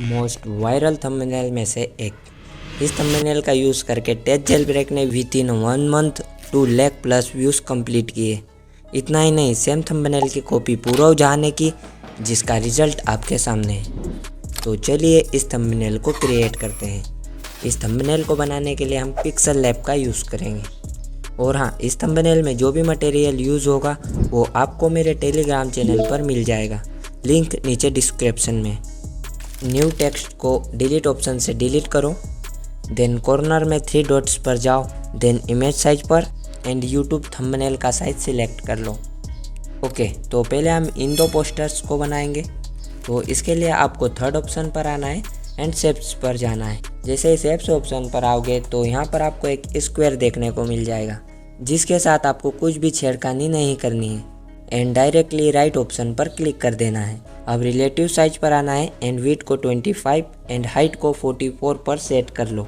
Most viral thumbnail में से एक। इस थंबनेल का यूज़ करके टेस्ट जेल ब्रेक ने with in 1 month 2 lakh plus views complete किए। इतना ही नहीं, सेम थंबनेल की कॉपी पूरा जहां ने की, जिसका रिजल्ट आपके सामने है। तो चलिए इस थंबनेल को क्रिएट करते हैं। इस थंबनेल को बनाने के लिए हम पिक्सल लैब का यूज़ करेंगे। और हाँ, इस थंबनेल में जो भी मटेरियल यूज़ होगा वो आपको मेरे टेलीग्राम चैनल पर मिल जाएगा, लिंक नीचे डिस्क्रिप्शन में। न्यू टेक्स्ट को डिलीट ऑप्शन से डिलीट करो, देन कॉर्नर में 3 डॉट्स पर जाओ, देन इमेज साइज पर एंड यूट्यूब थंबनेल का साइज सिलेक्ट कर लो। ओके, तो पहले हम इन 2 पोस्टर्स को बनाएंगे। तो इसके लिए आपको 3rd ऑप्शन पर आना है एंड शेप्स पर जाना है। जैसे ही शेप्स ऑप्शन पर आओगे तो यहाँ पर आपको एक स्क्वायर देखने को मिल जाएगा, जिसके साथ आपको कुछ भी छेड़खानी नहीं करनी है एंड डायरेक्टली राइट ऑप्शन पर क्लिक कर देना है। अब रिलेटिव साइज पर आना है एंड विड्थ को 25 एंड हाइट को 44 पर सेट कर लो,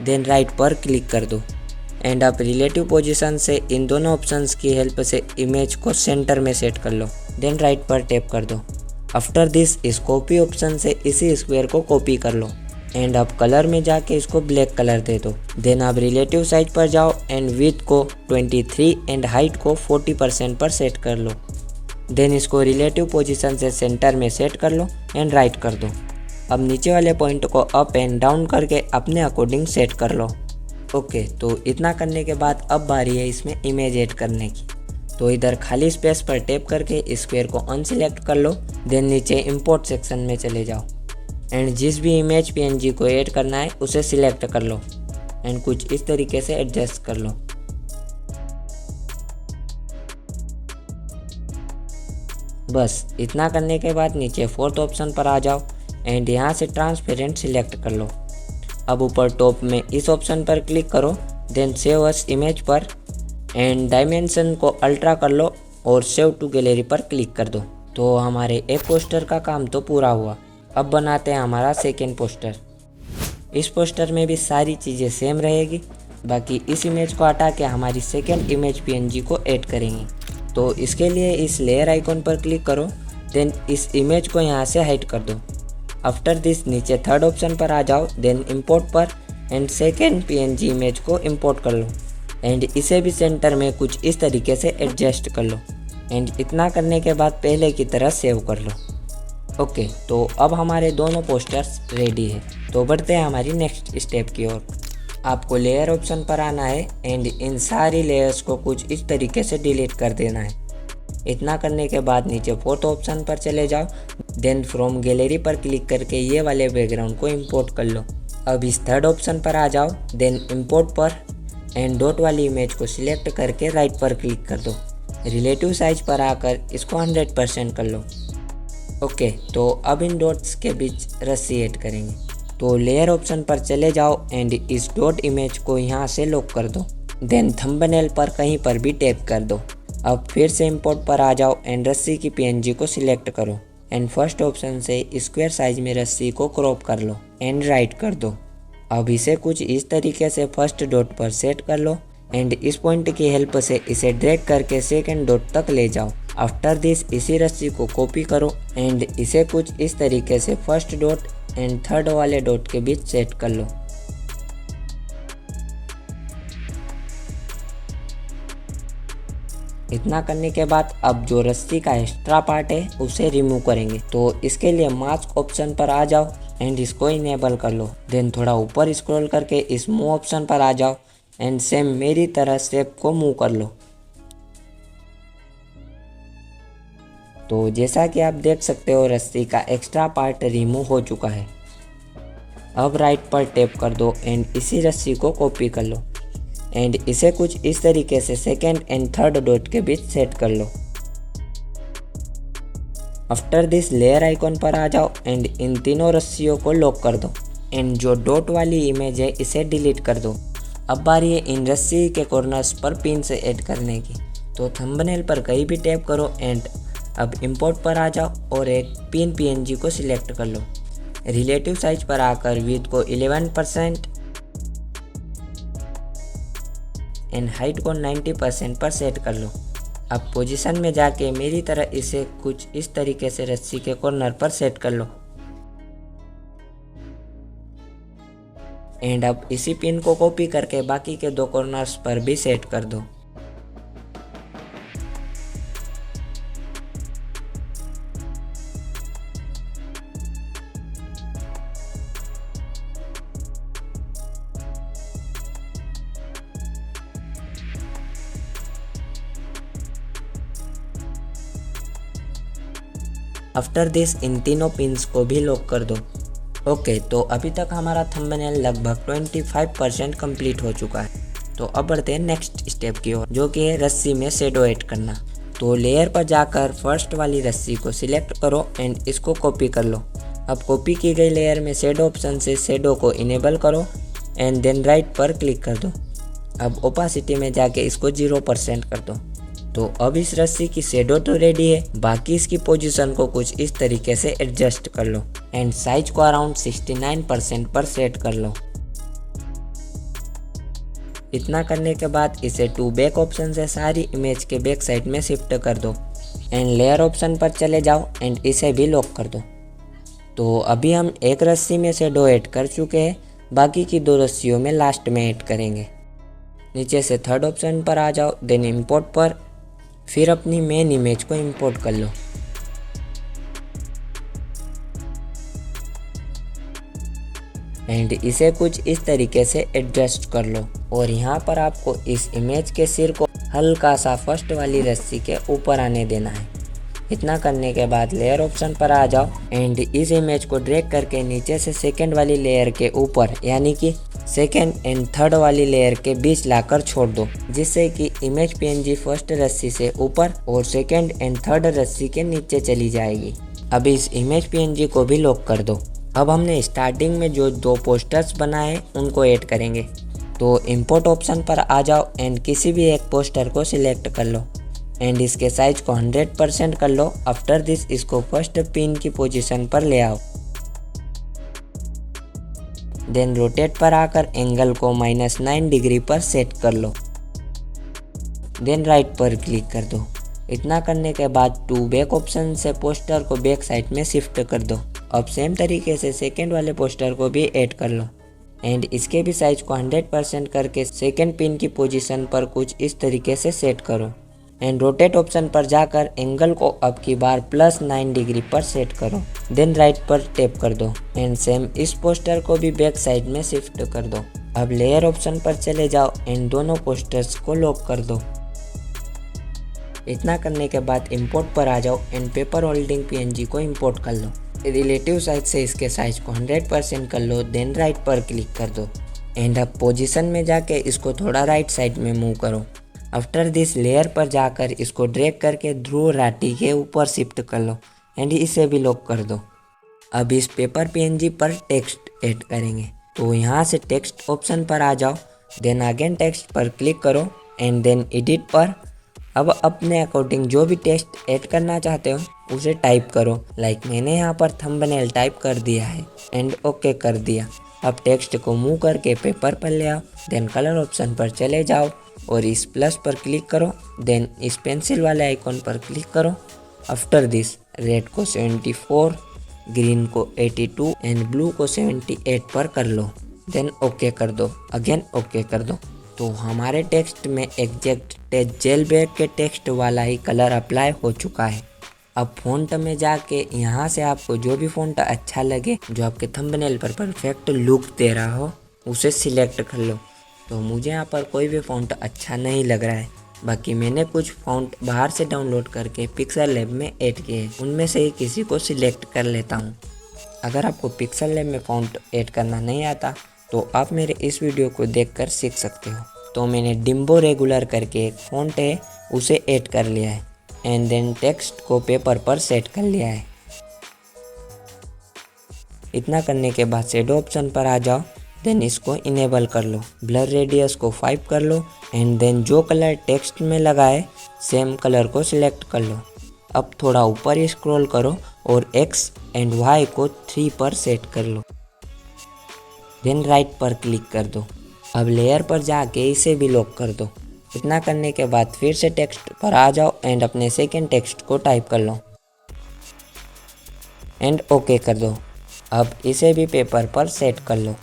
देन राइट पर क्लिक कर दो एंड अब रिलेटिव पोजीशन से इन दोनों ऑप्शंस की हेल्प से इमेज को सेंटर में सेट कर लो, देन राइट पर टैप कर दो। आफ्टर दिस इस कॉपी ऑप्शन से इसी स्क्वायर को कॉपी कर लो एंड अब कलर में जाके इसको ब्लैक कलर दे दो। देन अब रिलेटिव साइज पर जाओ एंड विड्थ को 23 एंड हाइट को 40% पर सेट कर लो, देन इसको रिलेटिव पोजीशन से सेंटर में सेट कर लो एंड राइट कर दो। अब नीचे वाले पॉइंट को अप एंड डाउन करके अपने अकॉर्डिंग सेट कर लो। ओके, तो इतना करने के बाद अब बारी है इसमें इमेज ऐड करने की। तो इधर खाली स्पेस पर टैप करके स्क्वायर को अनसिलेक्ट कर लो, देन नीचे इंपोर्ट सेक्शन में चले जाओ एंड जिस भी इमेज पीएनजी को ऐड करना है उसे सिलेक्ट कर लो एंड कुछ इस तरीके से एडजस्ट कर लो। बस इतना करने के बाद नीचे 4th ऑप्शन पर आ जाओ एंड यहाँ से ट्रांसपेरेंट सिलेक्ट कर लो। अब ऊपर टॉप में इस ऑप्शन पर क्लिक करो, देन सेव अस इमेज पर एंड डायमेंशन को अल्ट्रा कर लो और सेव टू गैलरी पर क्लिक कर दो। तो हमारे एक पोस्टर का काम तो पूरा हुआ। अब बनाते हैं हमारा सेकेंड पोस्टर। इस पोस्टर में भी सारी चीज़ें सेम रहेगी, बाकी इस इमेज को हटा के हमारी सेकेंड इमेज पीएनजी को ऐड करेंगे। तो इसके लिए इस लेयर आइकॉन पर क्लिक करो, देन इस इमेज को यहाँ से हाइड कर दो। आफ्टर दिस नीचे 3rd ऑप्शन पर आ जाओ, देन इंपोर्ट पर एंड सेकेंड पीएनजी इमेज को इंपोर्ट कर लो एंड इसे भी सेंटर में कुछ इस तरीके से एडजस्ट कर लो एंड इतना करने के बाद पहले की तरह सेव कर लो। ओके, तो अब हमारे दोनों पोस्टर्स रेडी है। तो बढ़ते हैं हमारी नेक्स्ट स्टेप की ओर। आपको लेयर ऑप्शन पर आना है एंड इन सारी लेयर्स को कुछ इस तरीके से डिलीट कर देना है। इतना करने के बाद नीचे 4th ऑप्शन पर चले जाओ, देन फ्रॉम गैलरी पर क्लिक करके ये वाले बैकग्राउंड को इंपोर्ट कर लो। अब इस 3rd ऑप्शन पर आ जाओ, देन इंपोर्ट पर एंड डॉट वाली इमेज को सिलेक्ट करके राइट पर क्लिक कर दो। रिलेटिव साइज पर आकर इसको 100% कर लो। ओके, तो अब इन डॉट्स के बीच रस्सी ऐड करेंगे। तो लेयर ऑप्शन पर चले जाओ एंड इस डॉट इमेज को यहाँ से लॉक कर दो, देन थंबनेल पर कहीं पर भी टैप कर दो। अब फिर से इंपोर्ट पर आ जाओ एंड रस्सी की पीएनजी को सिलेक्ट करो एंड फर्स्ट ऑप्शन से स्क्वायर साइज में रस्सी को क्रॉप कर लो एंड राइट कर दो। अब इसे कुछ इस तरीके से फर्स्ट डॉट पर सेट कर लो एंड इस पॉइंट की हेल्प से इसे ड्रैग करके सेकंड डॉट तक ले जाओ। आफ्टर दिस इसी रस्सी को कॉपी करो एंड इसे कुछ इस तरीके से फर्स्ट डॉट एंड 3rd वाले डॉट के बीच सेट कर लो। इतना करने के बाद अब जो रस्सी का एक्स्ट्रा पार्ट है उसे रिमूव करेंगे। तो इसके लिए मास्क ऑप्शन पर आ जाओ एंड इसको इनेबल कर लो, देन थोड़ा ऊपर स्क्रॉल करके इस मूव ऑप्शन पर आ जाओ एंड सेम मेरी तरह शेप को मूव कर लो। तो जैसा कि आप देख सकते हो रस्सी का एक्स्ट्रा पार्ट रिमूव हो चुका है। अब राइट पर टैप कर दो एंड इसी रस्सी को कॉपी कर लो एंड इसे कुछ इस तरीके से सेकेंड एंड 3rd डॉट के बीच सेट कर लो। आफ्टर दिस लेयर आइकॉन पर आ जाओ एंड इन तीनों रस्सियों को लॉक कर दो एंड जो डॉट वाली इमेज है इसे डिलीट कर दो। अब बारी है इन रस्सी के कॉर्नर्स पर पिन से ऐड करने की। तो थंबनेल पर कहीं भी टैप करो एंड अब इंपोर्ट पर आ जाओ और एक पिन पीएनजी को सिलेक्ट कर लो। रिलेटिव साइज पर आकर विड्थ को 11% एंड हाइट को 90% पर सेट कर लो। अब पोजीशन में जाके मेरी तरह इसे कुछ इस तरीके से रस्सी के कॉर्नर पर सेट कर लो। एंड अब इसी पिन को कॉपी करके बाकी के दो कॉर्नर्स पर भी सेट कर दो। आफ्टर दिस इन तीनों पिन्स को भी लॉक कर दो। ओके, तो अभी तक हमारा थंबनेल लगभग 25% कंप्लीट हो चुका है। तो अब बढ़ते हैं नेक्स्ट स्टेप की ओर, जो कि है रस्सी में शेडो ऐड करना। तो लेयर पर जाकर फर्स्ट वाली रस्सी को सिलेक्ट करो एंड इसको कॉपी कर लो। अब कॉपी की गई लेयर में शेडो ऑप्शन से शेडो को इनेबल करो एंड देन राइट पर क्लिक कर दो। अब ओपासिटी में जाके इसको 0% कर दो। तो अब इस रस्सी की शेडो तो रेडी है, बाकी इसकी पोजीशन को कुछ इस तरीके से एडजस्ट कर लो एंड साइज को अराउंड 69% पर सेट कर लो। इतना करने के बाद इसे टू बैक ऑप्शन से सारी इमेज के बैक साइड में शिफ्ट कर दो एंड लेयर ऑप्शन पर चले जाओ एंड इसे भी लॉक कर दो। तो अभी हम एक रस्सी में शेडो ऐड कर चुके हैं, बाकी की दो रस्सियों में लास्ट में ऐड करेंगे। नीचे से थर्ड ऑप्शन पर आ जाओ, देन इंपोर्ट पर, फिर अपनी मेन इमेज को इंपोर्ट कर लो। एंड इसे कुछ इस तरीके से एडजस्ट कर लो और यहाँ पर आपको इस इमेज के सिर को हल्का सा फर्स्ट वाली रस्सी के ऊपर आने देना है। इतना करने के बाद लेयर ऑप्शन पर आ जाओ एंड इस इमेज को ड्रैग करके नीचे से सेकेंड वाली लेयर के ऊपर यानी कि सेकेंड एंड थर्ड वाली लेयर के बीच लाकर छोड़ दो, जिससे कि इमेज पीएनजी फर्स्ट रस्सी से ऊपर और सेकेंड एंड थर्ड रस्सी के नीचे चली जाएगी। अब इस इमेज पीएनजी को भी लॉक कर दो। अब हमने स्टार्टिंग में जो दो पोस्टर्स बनाए उनको ऐड करेंगे। तो इंपोर्ट ऑप्शन पर आ जाओ एंड किसी भी एक पोस्टर को सिलेक्ट कर लो एंड इसके साइज को 100% कर लो। आफ्टर दिस इसको फर्स्ट पिन की पोजीशन पर ले आओ। देन रोटेट पर आकर एंगल को -9 डिग्री पर सेट कर लो। देन राइट पर क्लिक कर दो। इतना करने के बाद टू बैक ऑप्शन से पोस्टर को बैक साइड में शिफ्ट कर दो। अब सेम तरीके से सेकेंड वाले पोस्टर को भी ऐड कर लो एंड इसके भी साइज को 100% करके सेकेंड पिन की पोजीशन पर कुछ इस तरीके से सेट करो एंड रोटेट ऑप्शन पर जाकर एंगल को अब की बार +9 डिग्री पर सेट करो। देन राइट पर टैप कर दो एंड सेम इस पोस्टर को भी बैक साइड में शिफ्ट कर दो। अब लेयर ऑप्शन पर चले जाओ एंड दोनों पोस्टर्स को लॉक कर दो। इतना करने के बाद इंपोर्ट पर आ जाओ एंड पेपर होल्डिंग पीएनजी को इंपोर्ट कर लो। रिलेटिव साइज से इसके साइज को 100% कर लो। देन राइट पर क्लिक कर दो एंड अब पोजीशन में जाके इसको थोड़ा राइट साइड में मूव करो। आफ्टर दिस लेयर पर जाकर इसको ड्रैग करके ध्रुव राठी के ऊपर शिफ्ट कर लो एंड इसे भी लॉक कर दो। अब इस पेपर पीएनजी पर टेक्स्ट ऐड करेंगे। तो यहाँ से टेक्स्ट ऑप्शन पर आ जाओ, देन अगेन टेक्स्ट पर क्लिक करो एंड देन एडिट पर। अब अपने अकॉर्डिंग जो भी टेक्स्ट ऐड करना चाहते हो उसे टाइप करो। लाइक मैंने यहाँ पर थंबनेल टाइप कर दिया है एंड ओके कर दिया। अब टेक्स्ट को मूव करके पेपर पर ले आओ, देन कलर ऑप्शन पर चले जाओ और इस प्लस पर क्लिक करो। देन इस पेंसिल वाले आइकॉन पर क्लिक करो। आफ्टर दिस रेड को 74, ग्रीन को 82 एंड ब्लू को 78 पर कर लो। देन ओके कर दो, अगेन ओके कर दो। तो हमारे टेक्स्ट में एग्जैक्ट जेल ब्रेक के टेक्स्ट वाला ही कलर अप्लाई हो चुका है। अब फ़ॉन्ट में जाके यहाँ से आपको जो भी फ़ॉन्ट अच्छा लगे, जो आपके थंबनेल पर परफेक्ट लुक दे रहा हो, उसे सिलेक्ट कर लो। तो मुझे यहाँ पर कोई भी फ़ॉन्ट अच्छा नहीं लग रहा है, बाकी मैंने कुछ फ़ॉन्ट बाहर से डाउनलोड करके पिक्सल लैब में ऐड किए हैं, उनमें से ही किसी को सिलेक्ट कर लेता हूँ। अगर आपको पिक्सल लैब में फ़ॉन्ट ऐड करना नहीं आता तो आप मेरे इस वीडियो को देखकर सीख सकते हो। तो मैंने डिम्बो रेगुलर करके एक फ़ॉन्ट है उसे ऐड कर लिया है एंड देन टेक्स्ट को पेपर पर सेट कर लिया है। इतना करने के बाद शैडो ऑप्शन पर आ जाओ, देन इसको इनेबल कर लो। ब्लर रेडियस को 5 कर लो एंड देन जो कलर टेक्स्ट में लगा है सेम कलर को सिलेक्ट कर लो। अब थोड़ा ऊपर ही स्क्रॉल करो और X एंड Y को 3 पर सेट कर लो। देन राइट पर क्लिक कर दो। अब लेयर पर जाके इसे भी लॉक कर दो। इतना करने के बाद फिर से टेक्स्ट पर आ जाओ एंड अपने सेकेंड टेक्स्ट को टाइप कर लो एंड ओके कर दो। अब इसे भी पेपर पर सेट कर लो।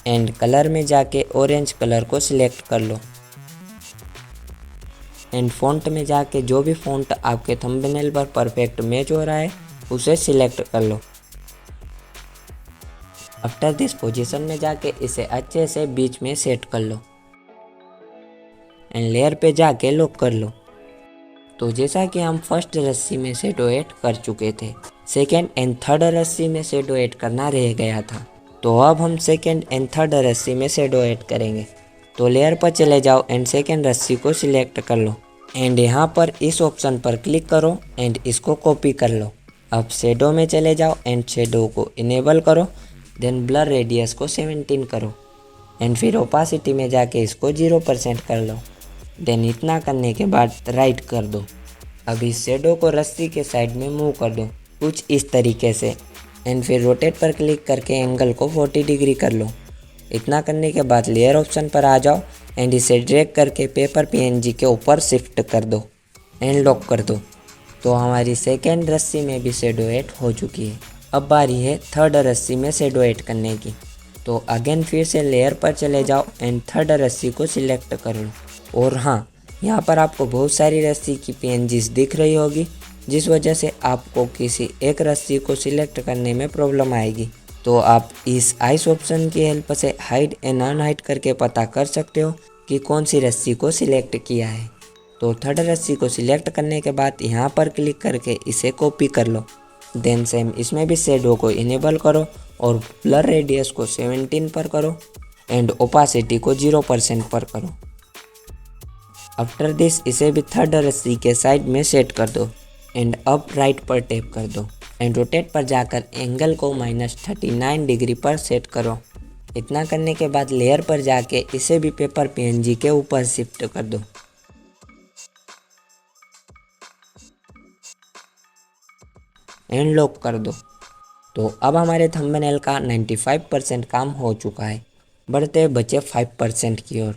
एंड कलर में जाके ऑरेंज कलर को सिलेक्ट कर लो एंड फ़ॉन्ट में जाके जो भी फ़ॉन्ट आपके थंबनेल पर परफेक्ट मैच हो रहा है उसे सिलेक्ट कर लो। आफ्टर दिस पोजीशन में जाके इसे अच्छे से बीच में सेट कर लो एंड लेयर पे जाके लॉक कर लो। तो जैसा कि हम फर्स्ट रस्सी में शेडो ऐड कर चुके थे, सेकेंड एंड थर्ड रस्सी में शेडो ऐड करना रह गया था। तो अब हम सेकेंड एंड थर्ड रस्सी में शेडो ऐड करेंगे। तो लेयर पर चले जाओ एंड सेकेंड रस्सी को सिलेक्ट कर लो एंड यहाँ पर इस ऑप्शन पर क्लिक करो एंड इसको कॉपी कर लो। अब शेडो में चले जाओ एंड शेडो को इनेबल करो, देन ब्लर रेडियस को 17 करो एंड फिर ओपासिटी में जाके इसको 0% कर लो। देन इतना करने के बाद राइट कर दो। अब इस शेडो को रस्सी के साइड में मूव कर दो कुछ इस तरीके से एंड फिर रोटेट पर क्लिक करके एंगल को 40 डिग्री कर लो। इतना करने के बाद लेयर ऑप्शन पर आ जाओ एंड इसे ड्रैग करके पेपर PNG के ऊपर शिफ्ट कर दो एंड लॉक कर दो। तो हमारी सेकेंड रस्सी में भी शेडो ऐड हो चुकी है। अब बारी है थर्ड रस्सी में शेडो ऐड करने की। तो अगेन फिर से लेयर पर चले जाओ एंड थर्ड रस्सी को सिलेक्ट कर लो। और हाँ, यहाँ पर आपको बहुत सारी रस्सी की PNGs दिख रही होगी, जिस वजह से आपको किसी एक रस्सी को सिलेक्ट करने में प्रॉब्लम आएगी। तो आप इस आइस ऑप्शन की हेल्प से हाइड एंड अनहाइड करके पता कर सकते हो कि कौन सी रस्सी को सिलेक्ट किया है। तो थर्ड रस्सी को सिलेक्ट करने के बाद यहाँ पर क्लिक करके इसे कॉपी कर लो। देन सेम इसमें भी शेडो को इनेबल करो और ब्लर रेडियस को 17 पर करो एंड ओपासिटी को 0% पर करो। आफ्टर दिस इसे भी थर्ड रस्सी के साइड में सेट कर दो एंड अब राइट पर टैप कर दो एंड रोटेट पर जाकर एंगल को -39 डिग्री पर सेट करो। इतना करने के बाद लेयर पर जाके इसे भी पेपर PNG के ऊपर शिफ्ट कर दो एंड लॉक कर दो। तो अब हमारे थंबनेल का 95% काम हो चुका है, बढ़ते बचे 5% की ओर।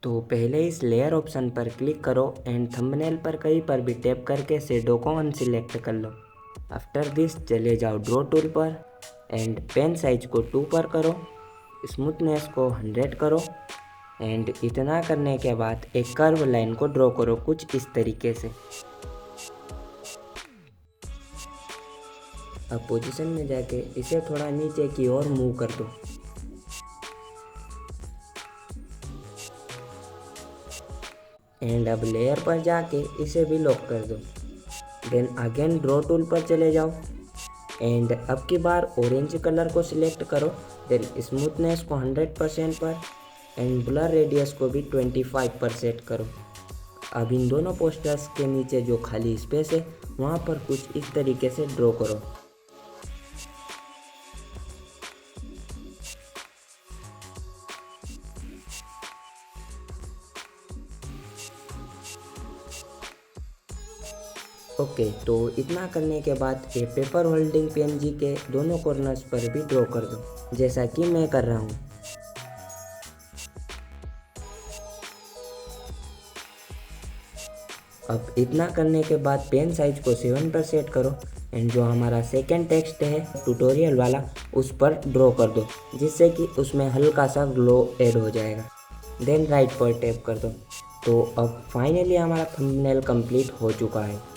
तो पहले इस लेयर ऑप्शन पर क्लिक करो एंड थंबनेल पर कहीं पर भी टैप करके शेडो को अनसिलेक्ट कर लो। आफ्टर दिस चले जाओ ड्रॉ टूल पर एंड पेन साइज को 2 पर करो, स्मूथनेस को 100 करो एंड इतना करने के बाद एक कर्व लाइन को ड्रॉ करो कुछ इस तरीके से। अब पोजीशन में जाके इसे थोड़ा नीचे की ओर मूव कर दो एंड अब लेयर पर जाके इसे भी लॉक कर दो। देन अगेन ड्रॉ टूल पर चले जाओ एंड अब की बार ऑरेंज कलर को सिलेक्ट करो, देन स्मूथनेस को 100% पर एंड ब्लर रेडियस को भी 25 पर सेट करो। अब इन दोनों पोस्टर्स के नीचे जो खाली स्पेस है वहाँ पर कुछ इस तरीके से ड्रॉ करो। ओके, तो इतना करने के बाद ये पेपर होल्डिंग PNG के दोनों कॉर्नर्स पर भी ड्रॉ कर दो जैसा कि मैं कर रहा हूँ। अब इतना करने के बाद पेन साइज को 7 पर सेट करो एंड जो हमारा सेकेंड टेक्स्ट है ट्यूटोरियल वाला उस पर ड्रॉ कर दो, जिससे कि उसमें हल्का सा ग्लो ऐड हो जाएगा। देन राइट पर टैप कर दो। तो अब फाइनली हमारा थंबनेल कंप्लीट हो चुका है।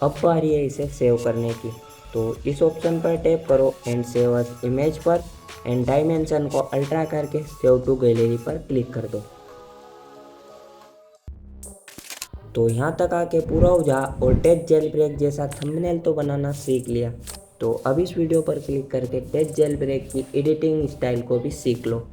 अब बारी है इसे सेव करने की। तो इस ऑप्शन पर टैप करो एंड सेव एज इमेज पर एंड डायमेंशन को अल्ट्रा करके सेव टू गैलरी पर क्लिक कर दो। तो यहाँ तक आके पूरा हो जा और टेस्ट जेल ब्रेक जैसा थंबनेल तो बनाना सीख लिया। तो अब इस वीडियो पर क्लिक करके टेस्ट जेल ब्रेक की एडिटिंग स्टाइल को भी सीख लो।